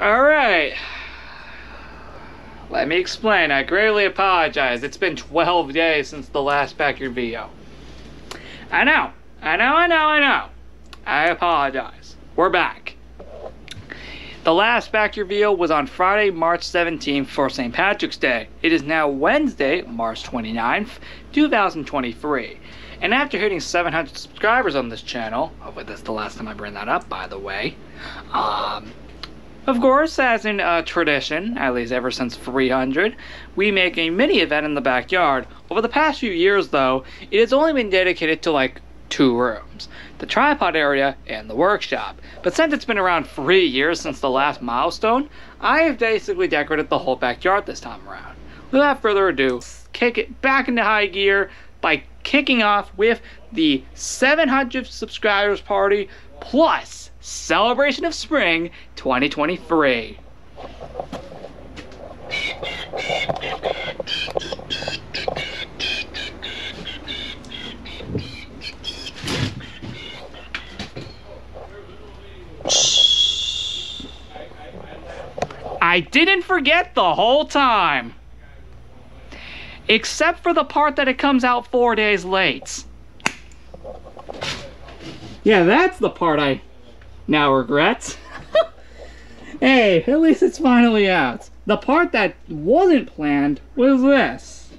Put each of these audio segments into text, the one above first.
Alright. Let me explain. I greatly apologize. It's been 12 days since the last backyard video. I know. I apologize. We're back. The last backyard video was on Friday, March 17th for St. Patrick's Day. It is now Wednesday, March 29th, 2023. And after hitting 700 subscribers on this channel, hopefully that's the last time I bring that up, by the way, of course, as in tradition, at least ever since 300, we make a mini event in the backyard. Over the past few years, though, it has only been dedicated to like 2 rooms, the tripod area and the workshop. But since it's been around 3 years since the last milestone, I have basically decorated the whole backyard this time around. Without further ado, kick it back into high gear by kicking off with the 700 subscribers party plus Celebration of Spring 2023. I didn't forget the whole time. Except for the part that it comes out 4 days late. Yeah, that's the part I now regret. Hey, at least it's finally out. The part that wasn't planned was this.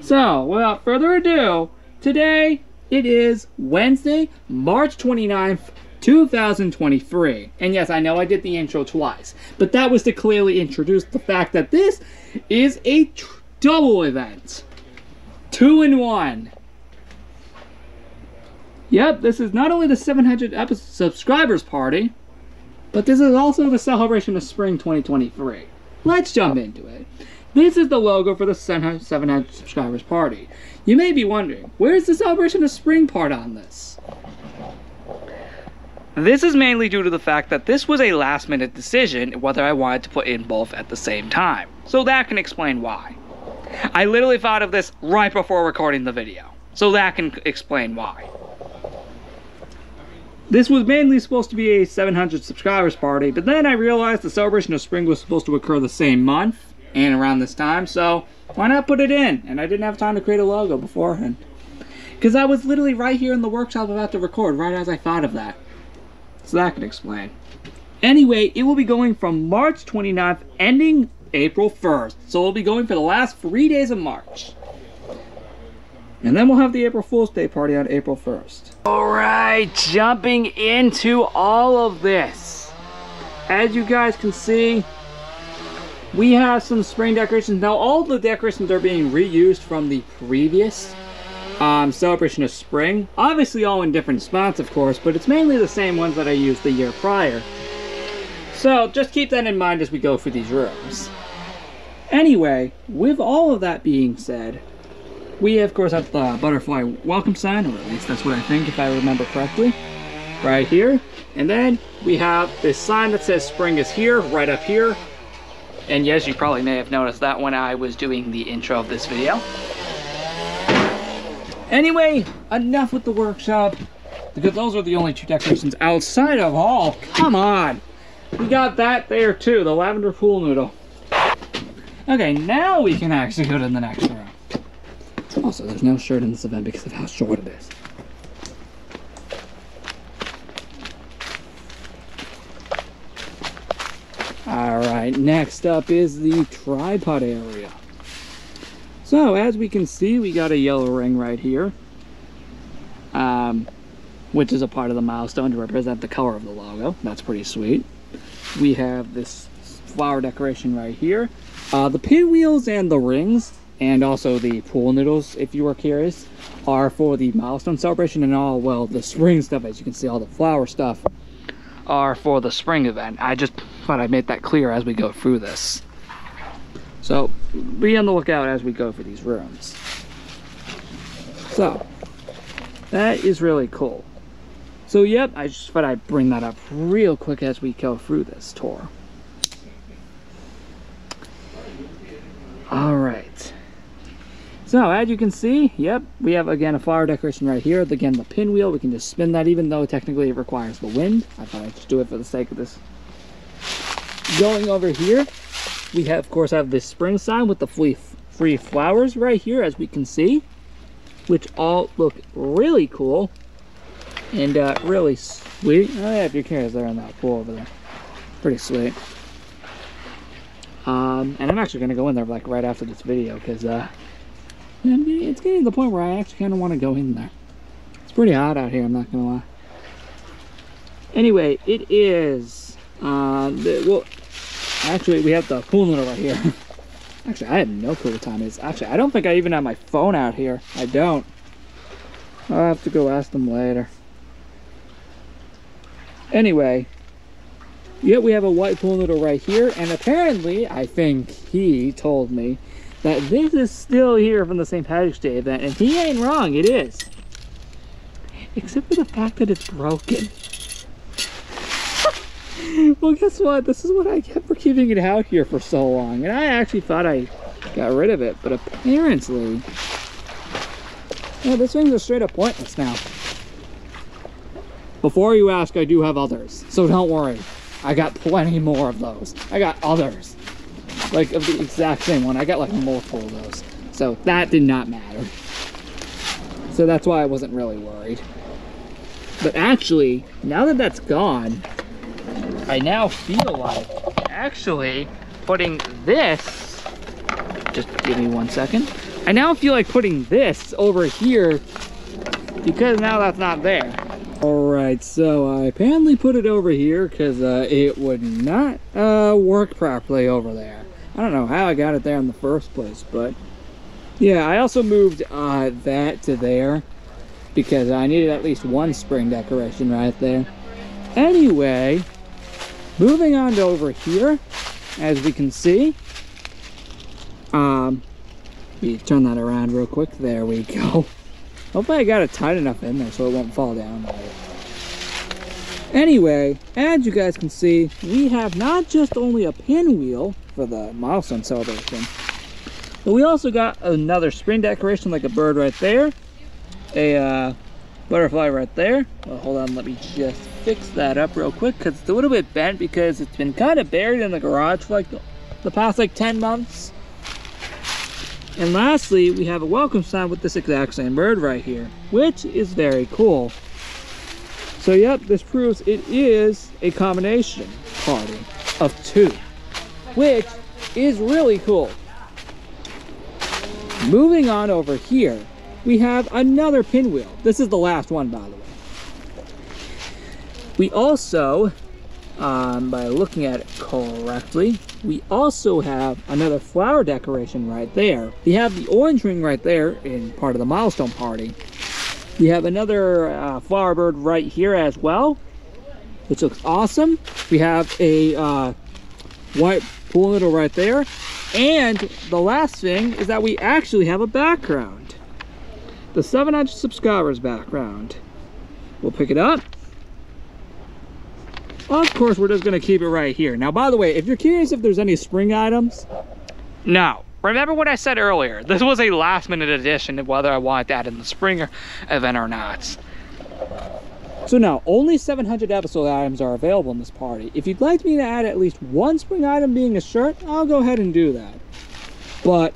So, without further ado, today it is Wednesday, March 29th, 2023. And yes, I know I did the intro twice, but that was to clearly introduce the fact that this is a double event. 2 in 1. Yep, this is not only the 700 subscribers party, but this is also the Celebration of Spring 2023. Let's jump into it. This is the logo for the 700 subscribers party. You may be wondering, where's the Celebration of Spring part on this? This is mainly due to the fact that this was a last minute decision whether I wanted to put in both at the same time. So that can explain why. I literally thought of this right before recording the video. So that can explain why. This was mainly supposed to be a 700 subscribers party, but then I realized the Celebration of Spring was supposed to occur the same month and around this time, so why not put it in? And I didn't have time to create a logo beforehand. Because I was literally right here in the workshop about to record, right as I thought of that. So that can explain. Anyway, it will be going from March 29th, ending April 1st. So we'll be going for the last 3 days of March. And then we'll have the April Fool's Day party on April 1st. Alright, jumping into all of this. As you guys can see, we have some spring decorations. Now all the decorations are being reused from the previous Celebration of Spring. Obviously all in different spots, of course, but it's mainly the same ones that I used the year prior. So just keep that in mind as we go through these rooms. Anyway, with all of that being said, we of course have the butterfly welcome sign, or at least that's what I think if I remember correctly, right here. And then we have this sign that says spring is here, right up here. And yes, you probably may have noticed that when I was doing the intro of this video. Anyway, enough with the workshop, because those are the only 2 decorations outside of all. Come on! We got that there too, the lavender pool noodle. Okay, now we can actually go to the next room. Also, there's no shirt in this event because of how short it is. Alright, next up is the tripod area. So, as we can see, we got a yellow ring right here. Which is a part of the milestone to represent the color of the logo. That's pretty sweet. We have this flower decoration right here. The pinwheels and the rings, and also the pool noodles, if you were curious, are for the milestone celebration, and all, well, the spring stuff, as you can see, all the flower stuff, are for the spring event. I just thought I'd make that clear as we go through this. So, be on the lookout as we go for these rooms. So, that is really cool. So, yep, I just thought I'd bring that up real quick as we go through this tour. Alright. So, as you can see, yep, we have, again, a flower decoration right here. Again, the pinwheel, we can just spin that even though technically it requires the wind. I thought I'd just do it for the sake of this Going over here, we have, of course, have this spring sign with the free flowers right here, as we can see, which all look really cool and really sweet. Oh yeah, if you're curious, they're in that pool over there. Pretty sweet. And I'm actually going to go in there like right after this video because it's getting to the point where I actually kind of want to go in there. It's pretty hot out here, I'm not going to lie. Anyway, it is, well, actually we have the pool noodle right here. Actually, I have no clue what time it is. Actually, I don't think I even have my phone out here. I don't. I'll have to go ask them later. Anyway, yeah, we have a white pool noodle right here, and apparently, I think he told me that this is still here from the St. Patrick's Day event, and he ain't wrong, it is. Except for the fact that it's broken. Well, guess what? This is what I get for keeping it out here for so long, and I actually thought I got rid of it, but apparently, yeah, this thing's just straight up pointless now. Before you ask, I do have others, so don't worry. I got plenty more of those. I got others. Like, of the exact same one. I got, like, multiple of those. So, that did not matter. So, that's why I wasn't really worried. But actually, now that that's gone, I now feel like actually putting this... Just give me 1 second. I now feel like putting this over here because now that's not there. Alright, so I apparently put it over here because it would not work properly over there. I don't know how I got it there in the first place, but yeah, I also moved that to there because I needed at least one spring decoration right there. Anyway, moving on to over here, as we can see, we turn that around real quick. There we go. Hopefully I got it tight enough in there so it won't fall down. Anyway, as you guys can see, we have not just only a pinwheel for the milestone celebration, but we also got another spring decoration like a bird right there, a butterfly right there. Well, hold on, let me just fix that up real quick because it's a little bit bent because it's been kind of buried in the garage for like the past like 10 months. And lastly, we have a welcome sign with this exact same bird right here, which is very cool. So yep, this proves it is a combination party of two, which is really cool. Moving on over here, we have another pinwheel. This is the last one, by the way. We also, by looking at it correctly, we also have another flower decoration right there. We have the orange ring right there in part of the milestone party. We have another flower bird right here as well, which looks awesome. We have a white pool noodle right there. And the last thing is that we actually have a background. The 700 subscribers background. We'll pick it up. Of course, we're just going to keep it right here. Now, by the way, if you're curious if there's any spring items, no. Remember what I said earlier. This was a last-minute addition of whether I wanted that in the spring event or not. So now, only 700 episode items are available in this party. If you'd like me to add at least one spring item being a shirt, I'll go ahead and do that. But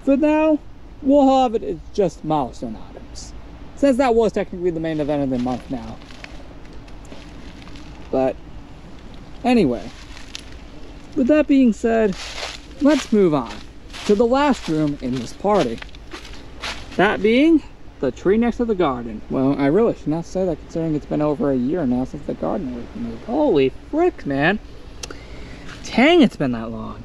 for now, we'll have it as just milestone items, since that was technically the main event of the month now. But anyway, with that being said, let's move on to the last room in this party. That being the tree next to the garden. Well, I really should not say that considering it's been over a year now since the garden was removed. Holy frick, man. Dang, it's been that long.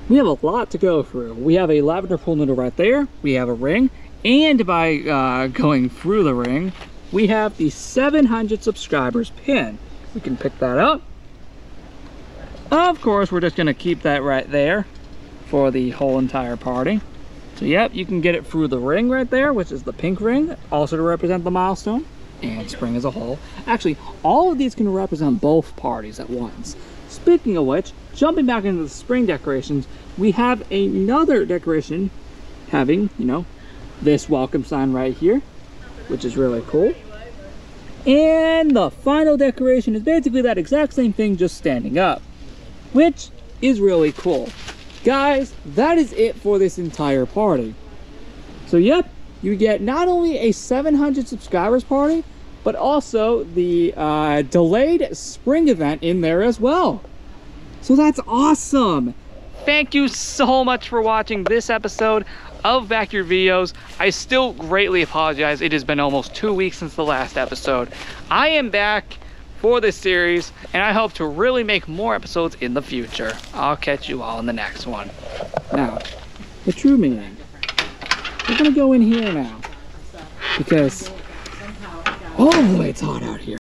We have a lot to go through. We have a lavender pool noodle right there. We have a ring. And by going through the ring, we have the 700 subscribers pin. We can pick that up. Of course, we're just going to keep that right there for the whole entire party. So yep, you can get it through the ring right there, which is the pink ring, also to represent the milestone and spring as a whole. Actually, all of these can represent both parties at once. Speaking of which, jumping back into the spring decorations, we have another decoration having, you know, this welcome sign right here, which is really cool. And the final decoration is basically that exact same thing, just standing up. which is really cool. Guys, that is it for this entire party. So yep, you get not only a 700 subscribers party, but also the delayed spring event in there as well. So that's awesome. Thank you so much for watching this episode of Backyard Videos. I still greatly apologize. It has been almost 2 weeks since the last episode. I am back for this series, and I hope to really make more episodes in the future. I'll catch you all in the next one. Now, the true meaning. We're gonna go in here now, because, oh boy, it's hot out here.